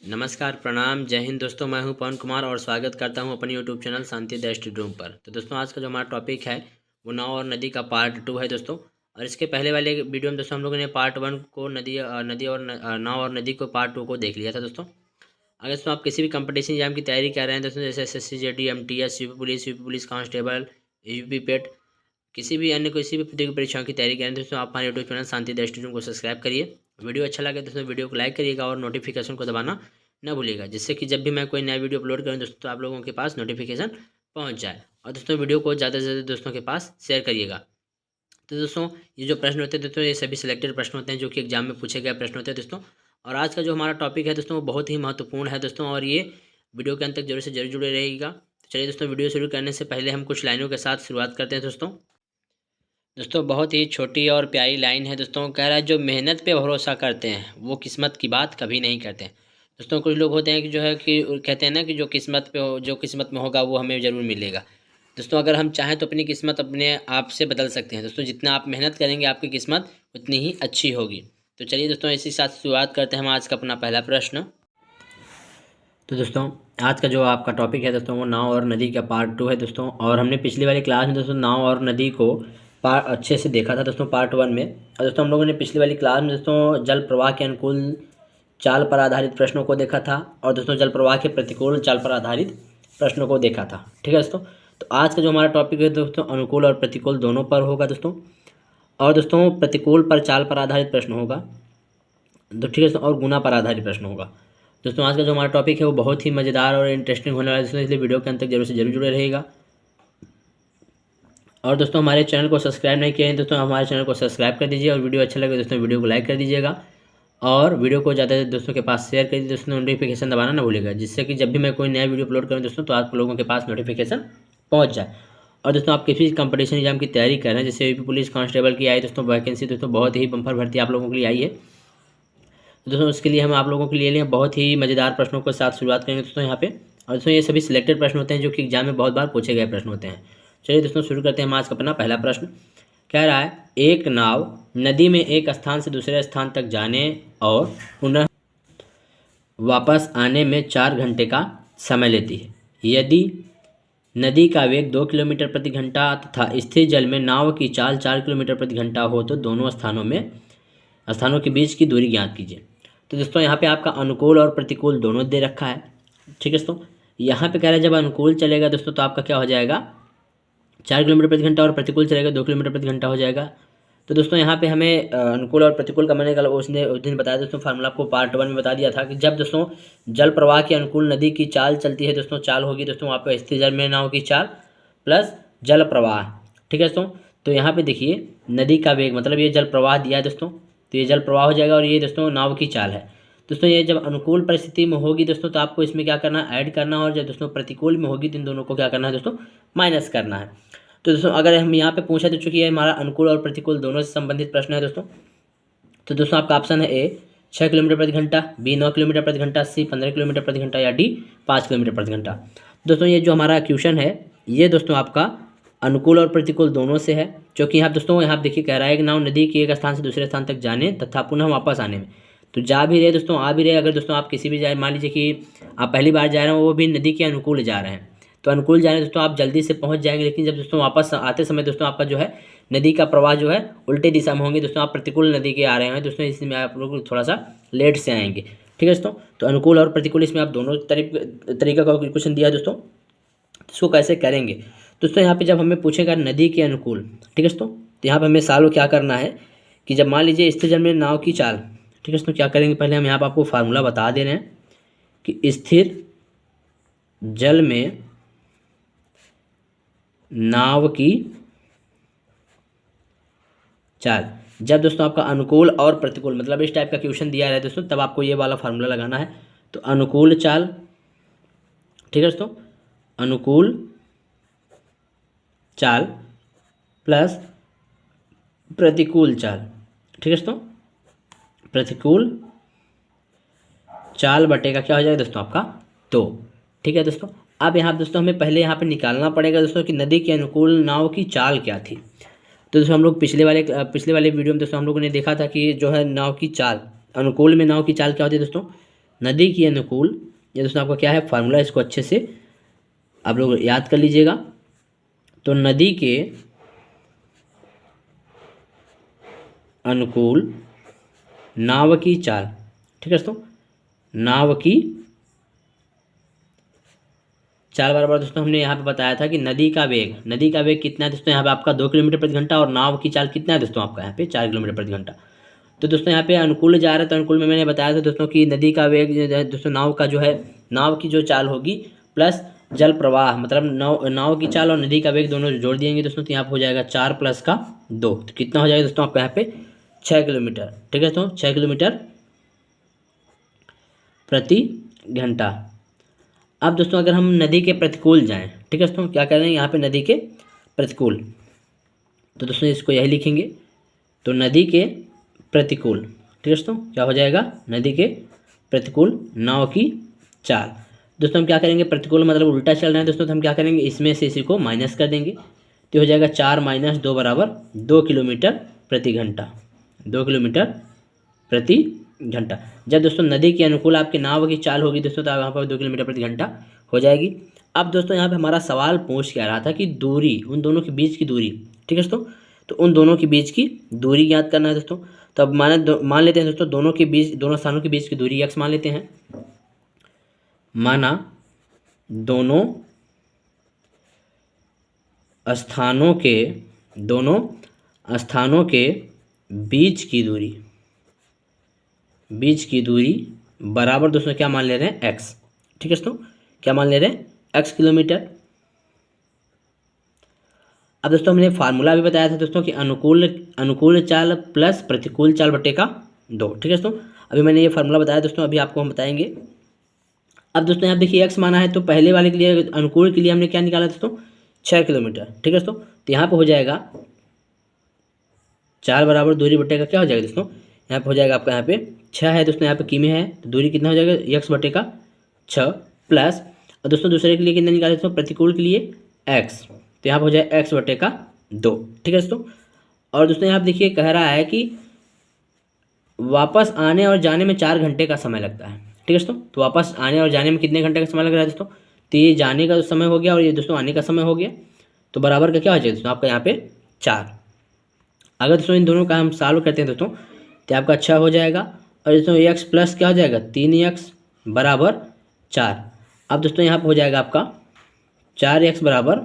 नमस्कार, प्रणाम, जय हिंद दोस्तों। मैं हूं पवन कुमार और स्वागत करता हूं अपने YouTube channel Shanti the study room पर। तो दोस्तों आज का जो हमारा टॉपिक है वो नाव और नदी का पार्ट 2 है दोस्तों। और इसके पहले वाले वीडियो में दोस्तों हम लोगों ने पार्ट 1 को नाव और नदी को पार्ट 2 को देख लिया था दोस्तों। अगर दोस्तों आप किसी भी कंपटीशन एग्जाम की तैयारी कर रहे हैं दोस्तों, जैसे SSC JD MTS UP police constable UP PET, किसी भी प्रतियोगी परीक्षाओं की तैयारी करें दोस्तों, आप हमारे YouTube channel Shanti the study room को सब्सक्राइब करिए। वीडियो अच्छा लगे दोस्तों वीडियो को लाइक करिएगा और नोटिफिकेशन को दबाना न भूलिएगा, जिससे कि जब भी मैं कोई नया वीडियो अपलोड करूँ दोस्तों तो आप लोगों के पास नोटिफिकेशन पहुंच जाए। और दोस्तों वीडियो को ज़्यादा से ज़्यादा दोस्तों के पास शेयर करिएगा। तो दोस्तों ये जो प्रश्न होते हैं दोस्तों, ये सभी सिलेक्टेड प्रश्न होते हैं जो कि एग्जाम में पूछे गए प्रश्न होते हैं दोस्तों। और आज का जो हमारा टॉपिक है दोस्तों वो बहुत ही महत्वपूर्ण है दोस्तों, और ये वीडियो के अंत तक जरूर से जरूर जुड़े रहेगा। तो चलिए दोस्तों, वीडियो शुरू करने से पहले हम कुछ लाइनों के साथ शुरुआत करते हैं दोस्तों। बहुत ही छोटी और प्यारी लाइन है दोस्तों। कह रहा है, जो मेहनत पे भरोसा करते हैं वो किस्मत की बात कभी नहीं करते हैं। दोस्तों कुछ लोग होते हैं कि जो है कि कहते हैं ना कि जो किस्मत पे हो, जो किस्मत में होगा वो हमें ज़रूर मिलेगा। दोस्तों अगर हम चाहें तो अपनी किस्मत अपने आप से बदल सकते हैं दोस्तों। जितना आप मेहनत करेंगे आपकी किस्मत उतनी ही अच्छी होगी। तो चलिए दोस्तों इसी साथ शुरुआत करते हैं हम आज का अपना पहला प्रश्न। तो दोस्तों आज का जो आपका टॉपिक है दोस्तों वो नाव और नदी का पार्ट 2 है दोस्तों। और हमने पिछली वाली क्लास में दोस्तों नाव और नदी को अच्छे से देखा था दोस्तों पार्ट 1 में। और दोस्तों हम लोगों ने पिछली वाली क्लास में दोस्तों जल प्रवाह के अनुकूल चाल पर आधारित प्रश्नों को देखा था और दोस्तों जल प्रवाह के प्रतिकूल चाल पर आधारित प्रश्नों को देखा था। ठीक है दोस्तों, तो आज का जो हमारा टॉपिक है दोस्तों अनुकूल और प्रतिकूल दोनों पर होगा दोस्तों। और दोस्तों प्रतिकूल पर चाल पर आधारित प्रश्न होगा तो ठीक है दोस्तों, और गुना पर आधारित प्रश्न होगा दोस्तों। आज का जो हमारा टॉपिक है वो बहुत ही मज़ेदार और इंटरेस्टिंग होने वाला है दोस्तों, इसलिए वीडियो के अंत तक जरूर से जरूर जुड़े रहेगा। और दोस्तों हमारे चैनल को सब्सक्राइब नहीं किए हैं दोस्तों, हमारे चैनल को सब्सक्राइब कर दीजिए। और वीडियो अच्छा लगे दोस्तों वीडियो को लाइक कर दीजिएगा और वीडियो को ज़्यादा दोस्तों के पास शेयर कर दीजिए दोस्तों। नोटिफिकेशन दबाना ना भूलिएगा, जिससे कि जब भी मैं कोई नया वीडियो अपलोड करूँ दोस्तों तो आप लोगों के पास नोटिफिकेशन पहुँच जाए। और दोस्तों आप किसी कंपटीशन एग्जाम की तैयारी कर रहे हैं, जैसे यूपी पुलिस कांस्टेबल की आई दोस्तों वैकेंसी दोस्तों, बहुत ही बम्पर भर्ती आप लोगों के लिए आई है दोस्तों। उसके लिए हम आप लोगों के लिए बहुत ही मज़ेदार प्रश्नों के साथ शुरुआत करेंगे दोस्तों यहाँ पे। और दोस्तों ये सभी सिलेक्टेड प्रश्न होते हैं जो कि एग्जाम में बहुत बार पूछे गए प्रश्न होते हैं। चलिए दोस्तों शुरू करते हैं हम आज का अपना पहला प्रश्न। कह रहा है, एक नाव नदी में एक स्थान से दूसरे स्थान तक जाने और पुनः वापस आने में 4 घंटे का समय लेती है। यदि नदी का वेग 2 किलोमीटर प्रति घंटा तथा स्थिर जल में नाव की चाल 4 किलोमीटर प्रति घंटा हो तो दोनों स्थानों के बीच की दूरी ज्ञात कीजिए। तो दोस्तों यहाँ पे आपका अनुकूल और प्रतिकूल दोनों दे रखा है। ठीक है दोस्तों, यहाँ पे कह रहा है जब अनुकूल चलेगा दोस्तों तो आपका क्या हो जाएगा 4 किलोमीटर प्रति घंटा, और प्रतिकूल चलेगा 2 किलोमीटर प्रति घंटा हो जाएगा। तो दोस्तों यहाँ पे हमें अनुकूल और प्रतिकूल का मैंने कल उसने उस दिन बताया दोस्तों, फार्मूला आपको पार्ट 1 में बता दिया था कि जब दोस्तों जल प्रवाह के अनुकूल नदी की चाल चलती है दोस्तों, चाल होगी दोस्तों वहाँ पे स्थिर जल में नाव की चाल प्लस जल प्रवाह। ठीक है दोस्तों, तो यहाँ पे देखिए नदी का वेग मतलब ये जल प्रवाह दिया है दोस्तों, तो ये जल प्रवाह हो जाएगा और ये दोस्तों नाव की चाल है दोस्तों। ये जब अनुकूल परिस्थिति में होगी दोस्तों तो आपको इसमें क्या करना है ऐड करना, और जब दोस्तों प्रतिकूल में होगी तो इन दोनों को क्या करना है दोस्तों माइनस करना है। तो दोस्तों अगर हम यहाँ पे पूछा तो चूंकि ये हमारा अनुकूल और प्रतिकूल दोनों से संबंधित प्रश्न है दोस्तों, तो दोस्तों आपका ऑप्शन है ए 6 किलोमीटर प्रति घंटा, बी 9 किलोमीटर प्रति घंटा, सी 15 किलोमीटर प्रति घंटा या डी 5 किलोमीटर प्रति घंटा। दोस्तों ये जो हमारा क्वेश्चन है ये दोस्तों आपका अनुकूल और प्रतिकूल दोनों से है, क्योंकि यहाँ दोस्तों यहाँ देखिए कह रहा है कि नाव नदी के एक स्थान से दूसरे स्थान तक जाने तथा पुनः वापस आने में, तो जा भी रहे दोस्तों आ भी रहे। अगर दोस्तों आप किसी भी जाए, मान लीजिए कि आप पहली बार जा रहे हो वो भी नदी के अनुकूल जा रहे हैं, तो अनुकूल जा रहे हैं दोस्तों आप जल्दी से पहुंच जाएंगे। लेकिन जब दोस्तों वापस आते समय दोस्तों आपका जो है नदी का प्रवाह जो है उल्टे दिशा में होंगे दोस्तों, आप प्रतिकूल नदी के आ रहे हैं दोस्तों, इसमें आप लोग थोड़ा सा लेट से आएंगे। ठीक है दोस्तों, तो अनुकूल और प्रतिकूल इसमें आप दोनों तरीका का क्वेश्चन दिया है दोस्तों, इसको कैसे करेंगे दोस्तों। यहाँ पे जब हमें पूछेगा नदी के अनुकूल, ठीक है दोस्तों, तो यहाँ पे हमें सॉल्व क्या करना है कि जब मान लीजिए स्थिर जल में नाव की चाल, ठीक है दोस्तों, क्या करेंगे पहले हम यहाँ पर आपको फार्मूला बता दे रहे हैं कि स्थिर जल में नाव की चाल, जब दोस्तों आपका अनुकूल और प्रतिकूल मतलब इस टाइप का क्वेश्चन दिया है दोस्तों, तब आपको ये वाला फार्मूला लगाना है। तो अनुकूल चाल, ठीक है दोस्तों, अनुकूल चाल प्लस प्रतिकूल चाल, ठीक है दोस्तों, प्रतिकूल चाल बटेगा क्या हो जाएगा दोस्तों आपका 2। ठीक है दोस्तों, अब यहाँ दोस्तों हमें पहले यहाँ पे निकालना पड़ेगा दोस्तों कि नदी के अनुकूल नाव की चाल क्या थी। तो दोस्तों हम लोग पिछले वाले वीडियो में दोस्तों हम लोगों ने देखा था कि जो है नाव की चाल, अनुकूल में नाव की चाल क्या होती है दोस्तों नदी की अनुकूल, ये दोस्तों आपका क्या है फार्मूला, इसको अच्छे से आप लोग याद कर लीजिएगा। तो नदी के अनुकूल नाव की चाल, ठीक है दोस्तों, नाव की चाल बराबर दोस्तों हमने यहाँ पे बताया था कि नदी का वेग कितना है दोस्तों, यहाँ पे आपका 2 किलोमीटर प्रति घंटा, और नाव की चाल कितना है दोस्तों आपका यहाँ पे 4 किलोमीटर प्रति घंटा। तो दोस्तों यहाँ पे अनुकूल जा रहा है, तो अनुकूल में मैंने बताया था दोस्तों कि नदी का वेग जो है दोस्तों, नाव का जो है, नाव की जो चाल होगी प्लस जल प्रवाह, मतलब नाव की चाल और नदी का वेग दोनों जोड़ दिएंगे दोस्तों, तो यहाँ पे हो जाएगा 4 + 2, तो कितना हो जाएगा दोस्तों आपका यहाँ पे 6 किलोमीटर, ठीक है दोस्तों, 6 किलोमीटर प्रति घंटा। अब दोस्तों अगर हम नदी के प्रतिकूल जाएं, ठीक है दोस्तों, क्या कर रहे हैं यहाँ पे नदी के प्रतिकूल, तो दोस्तों इसको यही लिखेंगे, तो नदी के प्रतिकूल, ठीक है दोस्तों, क्या हो जाएगा नदी के प्रतिकूल नाव की चाल। दोस्तों हम क्या करेंगे, प्रतिकूल मतलब उल्टा चल रहे हैं दोस्तों, तो हम क्या करेंगे, इसमें से इसी को माइनस कर देंगे, तो हो जाएगा 4 - 2 बराबर 2 किलोमीटर प्रति घंटा, 2 किलोमीटर प्रति घंटा। जब दोस्तों नदी के अनुकूल आपकी नाव की चाल होगी दोस्तों, तो यहाँ पर 2 किलोमीटर प्रति घंटा हो जाएगी। अब दोस्तों यहाँ पे हमारा सवाल पूछ क्या रहा था कि दूरी, उन दोनों के बीच की दूरी, ठीक है दोस्तों, तो उन दोनों के बीच की दूरी ज्ञात करना है दोस्तों। तो अब मान लेते हैं दोस्तों, दोनों स्थानों के बीच की दूरी x मान लेते हैं। माना दोनों स्थानों के बीच की दूरी बराबर दोस्तों क्या मान ले रहे हैं x, ठीक है दोस्तों, क्या मान ले रहे हैं x किलोमीटर। अब दोस्तों हमने फार्मूला भी बताया था दोस्तों कि अनुकूल चाल प्लस प्रतिकूल चाल बटे का 2, ठीक है दोस्तों, अभी मैंने ये फार्मूला बताया दोस्तों, अभी आपको हम बताएंगे। अब दोस्तों यहाँ देखिए x माना है, तो पहले वाले के लिए अनुकूल के लिए हमने क्या निकाला दोस्तों 6 किलोमीटर, ठीक है दोस्तों, तो यहाँ पे हो जाएगा 4 बराबर दूरी बटे का क्या हो जाएगा दोस्तों, यहाँ पे हो जाएगा आपका, यहाँ पे 6 है दोस्तों, यहाँ पे की में है, तो दूरी कितना हो जाएगा x बटे का 6 प्लस, और दोस्तों दूसरे के लिए कितना निकाले दोस्तों, प्रतिकूल के लिए x, तो यहाँ पे हो जाएगा x बटे का 2, ठीक है दोस्तों। और दोस्तों यहाँ पे देखिए कह रहा है कि वापस आने और जाने में 4 घंटे का समय लगता है, ठीक है दोस्तों, तो वापस आने और जाने में कितने घंटे का समय लग रहा है दोस्तों, तो ये जाने का समय हो गया और ये दोस्तों आने का समय हो गया, तो बराबर का क्या हो जाएगा दोस्तों आपका यहाँ पे 4। अगर दोस्तों इन दोनों का हम सॉल्व करते हैं दोस्तों, तो आपका 6 हो जाएगा, और दोस्तों x प्लस क्या हो जाएगा 3x बराबर 4। अब दोस्तों यहाँ पे हो जाएगा आपका 4x बराबर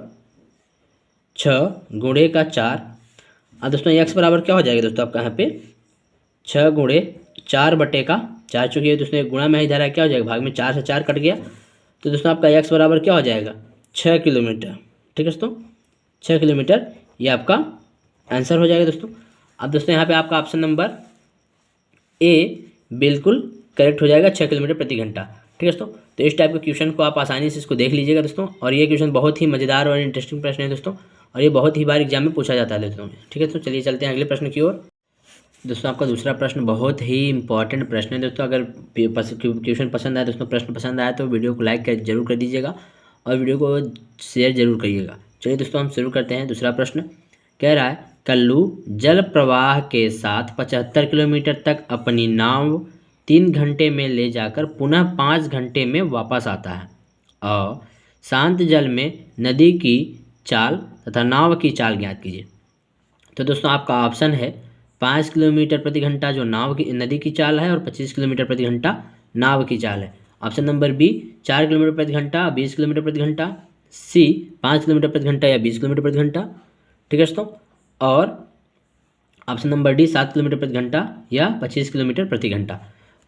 6 गुणे का 4। अब दोस्तों x बराबर क्या हो जाएगा दोस्तों आपका यहाँ पे 6 गुणे 4 बटे का 4, चूँकि ये दोस्तों एक गुणा में ही जा रहा है, क्या हो जाएगा भाग में 4 से 4 कट गया, तो दोस्तों आपका x बराबर क्या हो जाएगा 6 किलोमीटर, ठीक है दोस्तों, 6 किलोमीटर, ये आपका आंसर हो जाएगा दोस्तों। अब दोस्तों यहाँ पे आपका ऑप्शन नंबर ए बिल्कुल करेक्ट हो जाएगा, 6 किलोमीटर प्रति घंटा, ठीक है दोस्तों। तो इस टाइप के क्वेश्चन को आप आसानी से इसको देख लीजिएगा दोस्तों, और ये क्वेश्चन बहुत ही मज़ेदार और इंटरेस्टिंग प्रश्न है दोस्तों, और ये बहुत ही बार एग्जाम में पूछा जाता है दोस्तों, ठीक है दोस्तों। चलिए चलते हैं अगले प्रश्न की ओर। दोस्तों आपका दूसरा प्रश्न बहुत ही इंपॉर्टेंट प्रश्न है दोस्तों, अगर क्वेश्चन पसंद आए दोस्तों, प्रश्न पसंद आए तो वीडियो को लाइक जरूर कर दीजिएगा और वीडियो को शेयर जरूर करिएगा। चलिए दोस्तों हम शुरू करते हैं। दूसरा प्रश्न कह रहा है, कल्लू जल प्रवाह के साथ 75 किलोमीटर तक अपनी नाव 3 घंटे में ले जाकर पुनः 5 घंटे में वापस आता है, और शांत जल में नदी की चाल तथा नाव की चाल ज्ञात कीजिए। तो दोस्तों आपका ऑप्शन है 5 किलोमीटर प्रति घंटा जो नदी की चाल है, और 25 किलोमीटर प्रति घंटा नाव की चाल है। ऑप्शन नंबर बी 4 किलोमीटर प्रति घंटा, 20 किलोमीटर प्रति घंटा, सी 5 किलोमीटर प्रति घंटा या 20 किलोमीटर प्रति घंटा, ठीक है दोस्तों, और ऑप्शन नंबर डी 7 किलोमीटर प्रति घंटा या 25 किलोमीटर प्रति घंटा।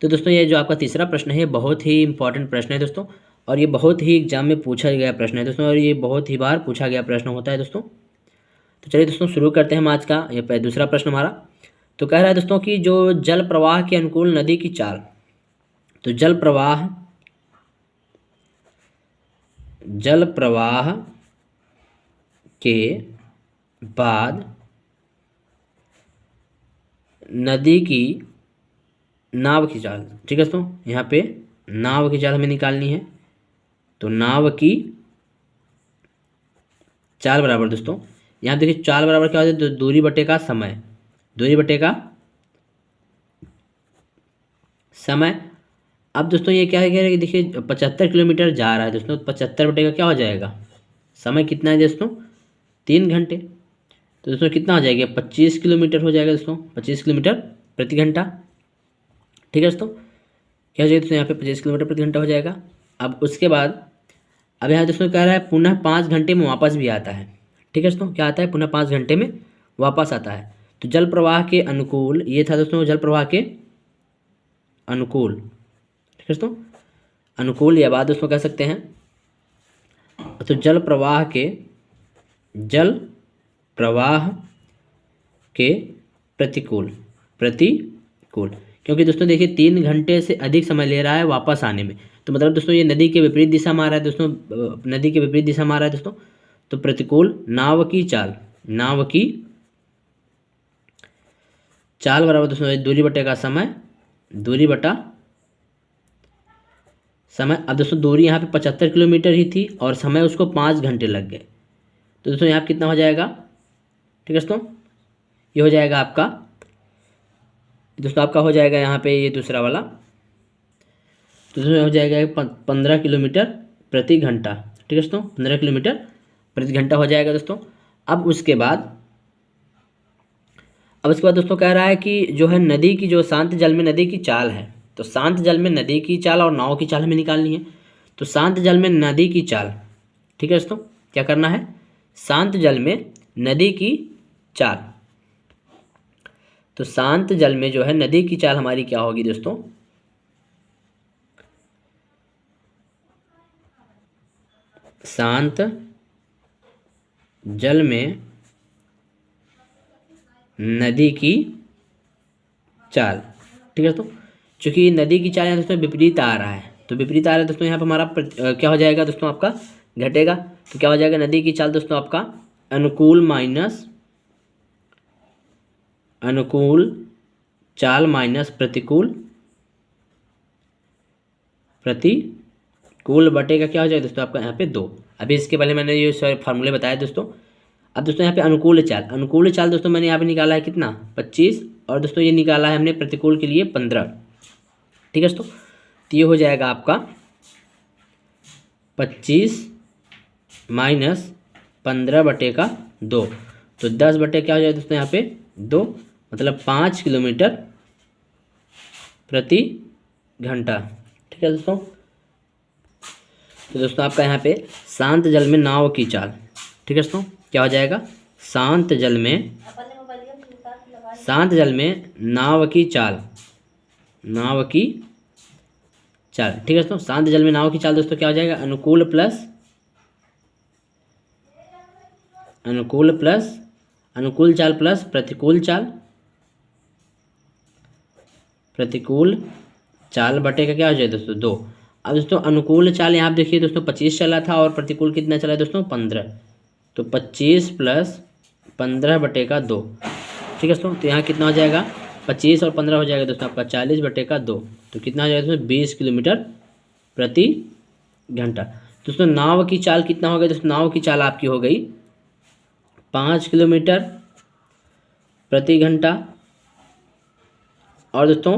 तो दोस्तों ये जो आपका तीसरा प्रश्न है बहुत ही इंपॉर्टेंट प्रश्न है दोस्तों, और ये बहुत ही एग्जाम में पूछा गया प्रश्न है दोस्तों, और ये बहुत ही बार पूछा गया प्रश्न होता है दोस्तों। तो चलिए दोस्तों शुरू करते हैं हम आज का ये दूसरा प्रश्न हमारा। तो कह रहा है दोस्तों कि जो जल प्रवाह के अनुकूल नदी की चाल, तो जल प्रवाह के बाद नदी की नाव की चाल, ठीक है दोस्तों, यहाँ पे नाव की चाल हमें निकालनी है। तो नाव की चाल बराबर दोस्तों, यहाँ देखिए चाल बराबर क्या होता है, दूरी बटे का समय, दूरी बटे का समय। अब दोस्तों ये क्या है, कह रहे हैं कि देखिए 75 किलोमीटर जा रहा है दोस्तों, 75 बटे का क्या हो जाएगा, समय कितना है दोस्तों, 3 घंटे। तो दोस्तों कितना हो जाएगा, 25 किलोमीटर हो जाएगा दोस्तों, 25 किलोमीटर प्रति घंटा। ठीक है दोस्तों, क्या हो जाएगा दोस्तों, यहाँ पे 25 किलोमीटर प्रति घंटा हो जाएगा। अब उसके बाद अब यहाँ दोस्तों कह रहा है पुनः 5 घंटे में वापस भी आता है। ठीक है दोस्तों, क्या आता है, पुनः 5 घंटे में वापस आता है। तो जल प्रवाह के अनुकूल, ये था दोस्तों जल प्रवाह के अनुकूल। ठीक है दोस्तों, अनुकूल या बाद दोस्तों कह सकते हैं। तो जल प्रवाह के प्रतिकूल, क्योंकि दोस्तों देखिए 3 घंटे से अधिक समय ले रहा है वापस आने में। तो मतलब दोस्तों ये नदी के विपरीत दिशा में आ रहा है दोस्तों, नदी के विपरीत दिशा में आ रहा है दोस्तों। तो प्रतिकूल नाव की चाल बराबर दोस्तों दूरी बटे का समय, दूरी बटा समय। अब दोस्तों दूरी यहाँ पे 75 किलोमीटर ही थी और समय उसको 5 घंटे लग गए। तो दोस्तों यहाँ कितना हो जाएगा, ठीक है दोस्तों, ये हो जाएगा आपका दोस्तों, आपका हो जाएगा यहाँ पे ये दूसरा वाला। तो दोस्तों हो जाएगा 15 किलोमीटर प्रति घंटा। ठीक है दोस्तों, 15 किलोमीटर प्रति घंटा हो जाएगा दोस्तों। अब उसके बाद दोस्तों कह रहा है कि जो है नदी की, जो शांत जल में नदी की चाल है, तो शांत जल में नदी की चाल और नाव की चाल हमें निकालनी है। तो शांत जल में नदी की चाल, ठीक है दोस्तों, क्या करना है, शांत जल में नदी की चाल। तो शांत जल में जो है नदी की चाल हमारी क्या होगी दोस्तों, शांत जल में नदी की चाल। ठीक है दोस्तों, चूंकि नदी की चाल यहाँ दोस्तों विपरीत आ रहा है, तो विपरीत आ रहा है दोस्तों, यहाँ पर हमारा क्या हो जाएगा दोस्तों, आपका घटेगा। तो क्या हो जाएगा, नदी की चाल दोस्तों आपका अनुकूल चाल माइनस प्रतिकूल बटे का क्या हो जाएगा दोस्तों, आपका यहाँ पे 2। अभी इसके पहले मैंने ये सारे फार्मूले बताए दोस्तों। अब दोस्तों यहाँ पे अनुकूल चाल दोस्तों मैंने यहाँ पे निकाला है कितना, 25, और दोस्तों ये निकाला है हमने प्रतिकूल के लिए 15। ठीक है दोस्तों, तो ये हो जाएगा आपका 25 माइनस 15 बटे का 2। तो 10 बटे क्या हो जाएगा दोस्तों, यहाँ पे 2, मतलब 5 किलोमीटर प्रति घंटा। ठीक है दोस्तों, तो दोस्तों आपका यहाँ पे शांत जल में नाव की चाल, ठीक है दोस्तों, क्या हो जाएगा, शांत जल में नाव की चाल, ठीक है दोस्तों, शांत जल में नाव की चाल दोस्तों क्या हो जाएगा, अनुकूल चाल प्लस प्रतिकूल चाल बटे का क्या हो जाएगा दोस्तों, 2। अब दोस्तों अनुकूल चाल यहाँ देखिए दोस्तों 25 चला था और प्रतिकूल कितना चला है दोस्तों, 15। तो 25 प्लस 15 बटे का 2। ठीक है दोस्तों, तो यहाँ कितना हो जाएगा, 25 और 15 हो जाएगा दोस्तों आपका 40 बटे का 2। तो कितना हो जाएगा दोस्तों, 20 किलोमीटर प्रति घंटा। दोस्तों नाव की चाल कितना हो गया दोस्तों, नाव की चाल आपकी हो गई 5 किलोमीटर प्रति घंटा। और दोस्तों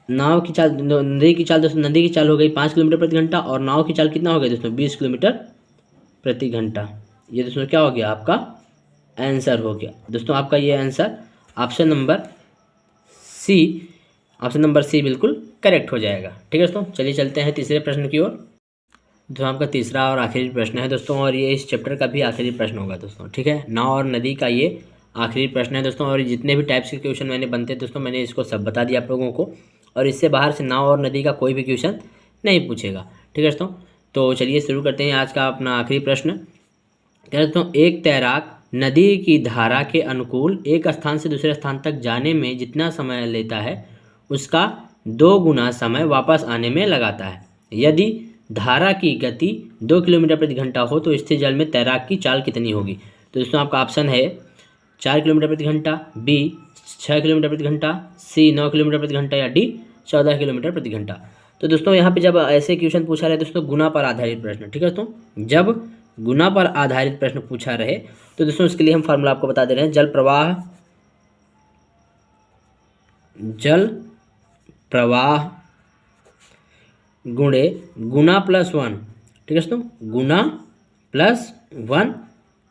नाव की चाल, नदी की चाल दोस्तों, नदी की चाल हो गई 5 किलोमीटर प्रति घंटा, और नाव की चाल कितना हो गया दोस्तों, 20 किलोमीटर प्रति घंटा। ये दोस्तों क्या हो गया, आपका आंसर हो गया दोस्तों, आपका ये आंसर ऑप्शन नंबर सी बिल्कुल करेक्ट हो जाएगा। ठीक है दोस्तों, चलिए चलते हैं तीसरे प्रश्न की ओर। जो आपका तीसरा और आखिरी प्रश्न है दोस्तों, और ये इस चैप्टर का भी आखिरी प्रश्न होगा दोस्तों। ठीक है, नाव और नदी का ये आखिरी प्रश्न है दोस्तों, और जितने भी टाइप्स के क्वेश्चन मैंने बनते हैं दोस्तों, मैंने इसको सब बता दिया आप लोगों को, और इससे बाहर से नाव और नदी का कोई भी क्वेश्चन नहीं पूछेगा। ठीक है दोस्तों, तो चलिए शुरू करते हैं आज का अपना आखिरी प्रश्न। कह दोस्तों, एक तैराक नदी की धारा के अनुकूल एक स्थान से दूसरे स्थान तक जाने में जितना समय लेता है उसका 2 गुना समय वापस आने में लगाता है। यदि धारा की गति 2 किलोमीटर प्रति घंटा हो तो स्थिर जल में तैराक की चाल कितनी होगी। तो दोस्तों आपका ऑप्शन है 4 किलोमीटर प्रति घंटा, बी 6 किलोमीटर प्रति घंटा, सी 9 किलोमीटर प्रति घंटा, या डी 14 किलोमीटर प्रति घंटा। तो दोस्तों यहाँ पे जब ऐसे क्वेश्चन पूछा रहे दोस्तों गुना पर आधारित प्रश्न, ठीक है दोस्तों, जब गुना पर आधारित प्रश्न पूछा रहे तो दोस्तों इसके लिए हम फार्मूला आपको बता दे रहे हैं। जल प्रवाह गुणे गुना प्लस 1, ठीक है दोस्तों, गुना प्लस 1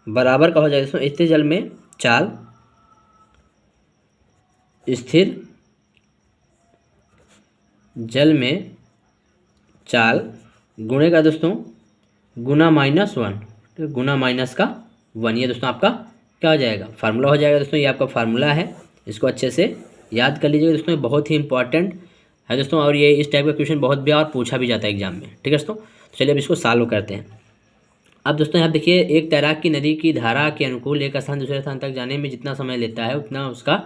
बराबर का हो जाएगा दोस्तों स्थिर जल में चाल, स्थिर जल में चाल गुणे का दोस्तों गुना -1, तो गुना माइनस का 1, ये दोस्तों आपका क्या हो जाएगा, फार्मूला हो जाएगा दोस्तों। ये आपका फार्मूला है, इसको अच्छे से याद कर लीजिएगा दोस्तों, बहुत ही इंपॉर्टेंट है दोस्तों, और ये इस टाइप का क्वेश्चन बहुत बार पूछा भी जाता है एग्जाम में, ठीक है दोस्तों। चलिए अब इसको सॉल्व करते हैं। अब दोस्तों यहाँ देखिए, एक तैराक की नदी की धारा के अनुकूल एक स्थान दूसरे स्थान तक जाने में जितना समय लेता है उतना उसका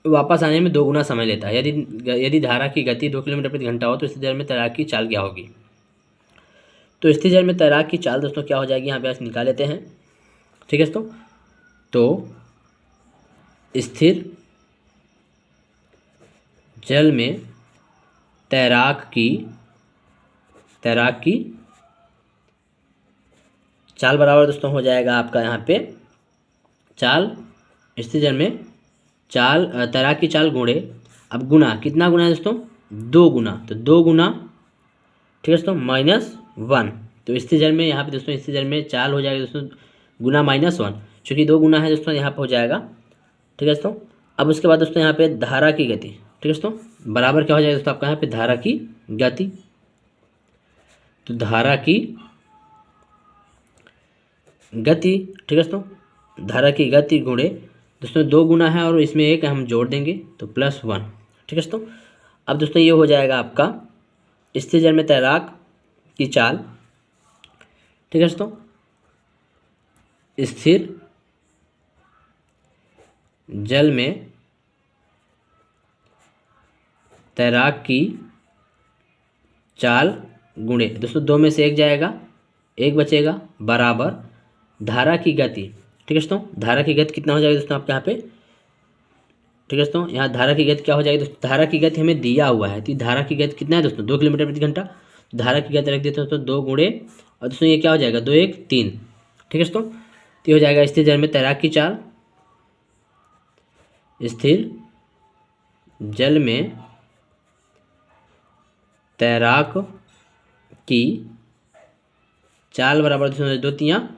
वापस आने में 2 गुना समय लेता है। यदि धारा की गति 2 किलोमीटर प्रति घंटा हो तो स्थिर जल में तैराक की चाल क्या होगी। तो स्थिर जल में तैराक की चाल दोस्तों क्या हो जाएगी, यहाँ पे आज निकाल लेते हैं, ठीक है दोस्तों। तो स्थिर जल में तैराक की चाल बराबर दोस्तों हो जाएगा आपका यहाँ पे चाल, स्थिर जल में चाल, तैराक की चाल गुणे, अब गुना कितना गुना है दोस्तों, 2 गुना, तो 2 गुना, ठीक है दोस्तों, -1, तो स्थिर जल में यहाँ पे दोस्तों स्थिर जल में चाल हो जाएगा दोस्तों गुना -1, चूँकि 2 गुना है दोस्तों यहाँ पे हो जाएगा, ठीक है दोस्तों। अब उसके बाद दोस्तों यहाँ पे धारा की गति, ठीक है दोस्तों, बराबर क्या हो जाएगा दोस्तों आपका यहाँ पे धारा की गति, तो धारा की गति, ठीक है दोस्तों, धारा की गति गुणे दोस्तों 2 गुना है और इसमें 1 हम जोड़ देंगे तो +1, ठीक है दोस्तों। अब दोस्तों ये हो जाएगा आपका स्थिर जल में तैराक की चाल, ठीक है दोस्तों, स्थिर जल में तैराक की चाल गुणे दोस्तों 2 में से 1 जाएगा, 1 बचेगा, बराबर धारा की गति, ठीक है दोस्तों। धारा की गति कितना हो जाएगा दोस्तों आपके यहाँ पे, ठीक है दोस्तों, यहाँ धारा की गति क्या हो जाएगी दोस्तों, धारा की गति हमें दिया हुआ है, तो धारा की गति कितना है दोस्तों 2 किलोमीटर प्रति घंटा, धारा की गति रख देते हो तो 2 गुणे, और दोस्तों ये क्या हो जाएगा 2 1 3, ठीक है दोस्तों। तो ये हो जाएगा स्थिर जल में तैराक की चाल, स्थिर जल में तैराक की चाल बराबर दोस्तों 2 3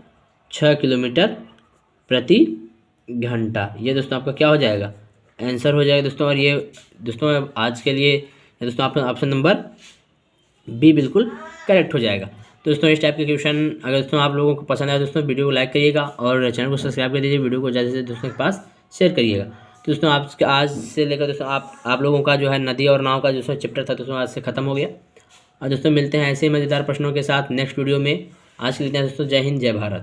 6 किलोमीटर प्रति घंटा, ये दोस्तों आपका क्या हो जाएगा, आंसर हो जाएगा दोस्तों। और ये दोस्तों आज के लिए दोस्तों आपका ऑप्शन नंबर बी बिल्कुल करेक्ट हो जाएगा। तो दोस्तों इस टाइप के क्वेश्चन अगर दोस्तों आप लोगों को पसंद आए दोस्तों वीडियो को लाइक करिएगा और चैनल को सब्सक्राइब कर दीजिए, वीडियो को ज़्यादा से दोस्तों के पास शेयर करिएगा। तो दोस्तों आज से लेकर दोस्तों आप लोगों का जो है नदी और नाव का जो चैप्टर था दोस्तों आज से ख़त्म हो गया। और दोस्तों मिलते हैं ऐसे ही मज़ेदार प्रश्नों के साथ नेक्स्ट वीडियो में। आज के लिए दोस्तों जय हिंद जय भारत।